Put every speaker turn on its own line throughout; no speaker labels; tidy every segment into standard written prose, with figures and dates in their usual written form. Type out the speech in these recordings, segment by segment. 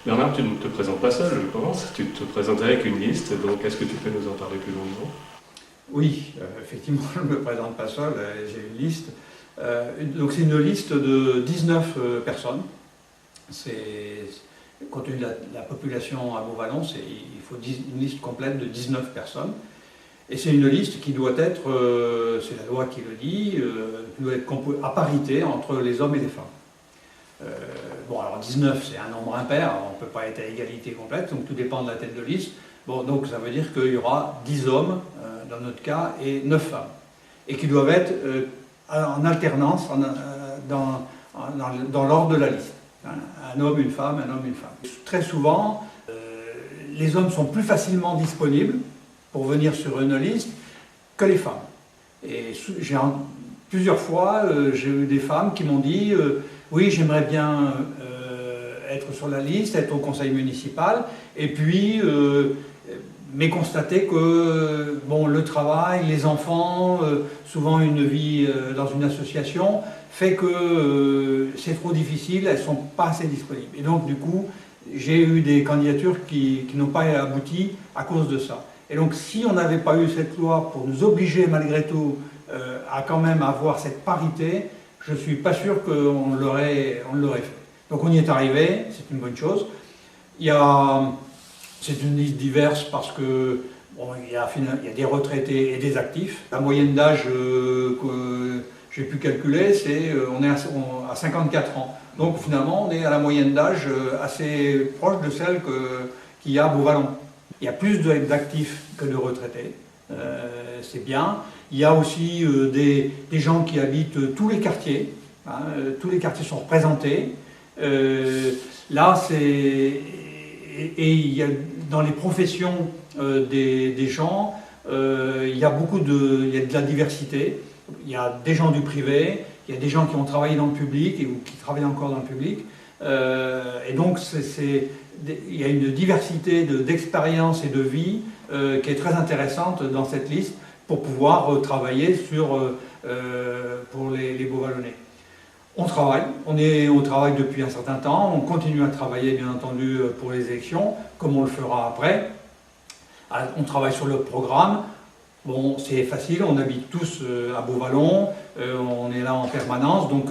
Bernard, tu ne te présentes pas seul, je pense. Tu te présentes avec une liste, donc est-ce que tu peux nous en parler plus longuement?
Oui, effectivement, je ne me présente pas seul, j'ai une liste. Donc c'est une liste de 19 personnes. Compte tenu de la population à Beauvallon, il faut une liste complète de 19 personnes. Et c'est une liste qui doit être, c'est la loi qui le dit, qui doit être à parité entre les hommes et les femmes. Bon, alors 19, c'est un nombre impair, on ne peut pas être à égalité complète, donc tout dépend de la tête de liste. Bon, donc ça veut dire qu'il y aura 10 hommes, dans notre cas, et 9 femmes. Et qui doivent être en alternance dans l'ordre de la liste. Un homme, une femme, un homme, une femme. Très souvent, les hommes sont plus facilement disponibles pour venir sur une liste que les femmes. Et plusieurs fois, j'ai eu des femmes qui m'ont dit oui, j'aimerais bien être sur la liste, être au conseil municipal, et puis mais constater que bon, le travail, les enfants, souvent une vie dans une association, fait que c'est trop difficile, elles ne sont pas assez disponibles. Et donc du coup, j'ai eu des candidatures qui n'ont pas abouti à cause de ça. Et donc si on n'avait pas eu cette loi pour nous obliger malgré tout à quand même avoir cette parité, je ne suis pas sûr qu'on l'aurait fait. Donc on y est arrivé, c'est une bonne chose. C'est une liste diverse parce que bon, il y a des retraités et des actifs. La moyenne d'âge que j'ai pu calculer, on est à 54 ans. Donc finalement, on est à la moyenne d'âge assez proche de celle qu'il y a à Beauvallon. Il y a plus d'actifs que de retraités, c'est bien. Il y a aussi des gens qui habitent tous les quartiers. Hein, tous les quartiers sont représentés. Là, et il y a dans les professions des gens, il y a il y a de la diversité. Il y a des gens du privé, il y a des gens qui ont travaillé dans le public ou qui travaillent encore dans le public. Et donc, il y a une diversité d'expériences et de vie qui est très intéressante dans cette liste pour pouvoir travailler pour les Beauvallonnais. On travaille depuis un certain temps, on continue à travailler bien entendu pour les élections, comme on le fera après. On travaille sur le programme. Bon, c'est facile, on habite tous à Beauvallon, on est là en permanence, donc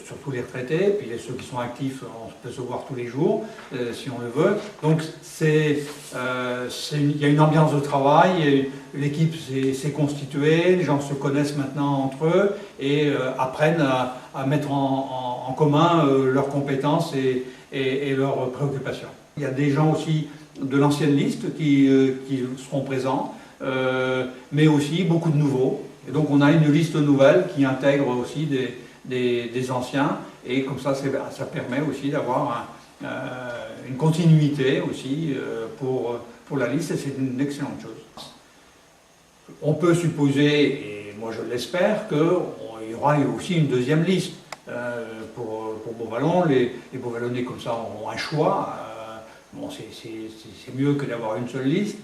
surtout les retraités, puis ceux qui sont actifs, on peut se voir tous les jours, si on le veut. Donc il y a une ambiance de travail, l'équipe s'est constituée, les gens se connaissent maintenant entre eux et apprennent à mettre en commun leurs compétences et leurs préoccupations. Il y a des gens aussi de l'ancienne liste qui seront présents, mais aussi beaucoup de nouveaux. Et donc on a une liste nouvelle qui intègre aussi des anciens, et comme ça permet aussi d'avoir une continuité aussi pour la liste, et c'est une excellente chose. On peut supposer, et moi je l'espère, qu'il y aura aussi une deuxième liste pour Beauvallon. Les Beauvallonnais comme ça auront un choix. Bon, c'est mieux que d'avoir une seule liste.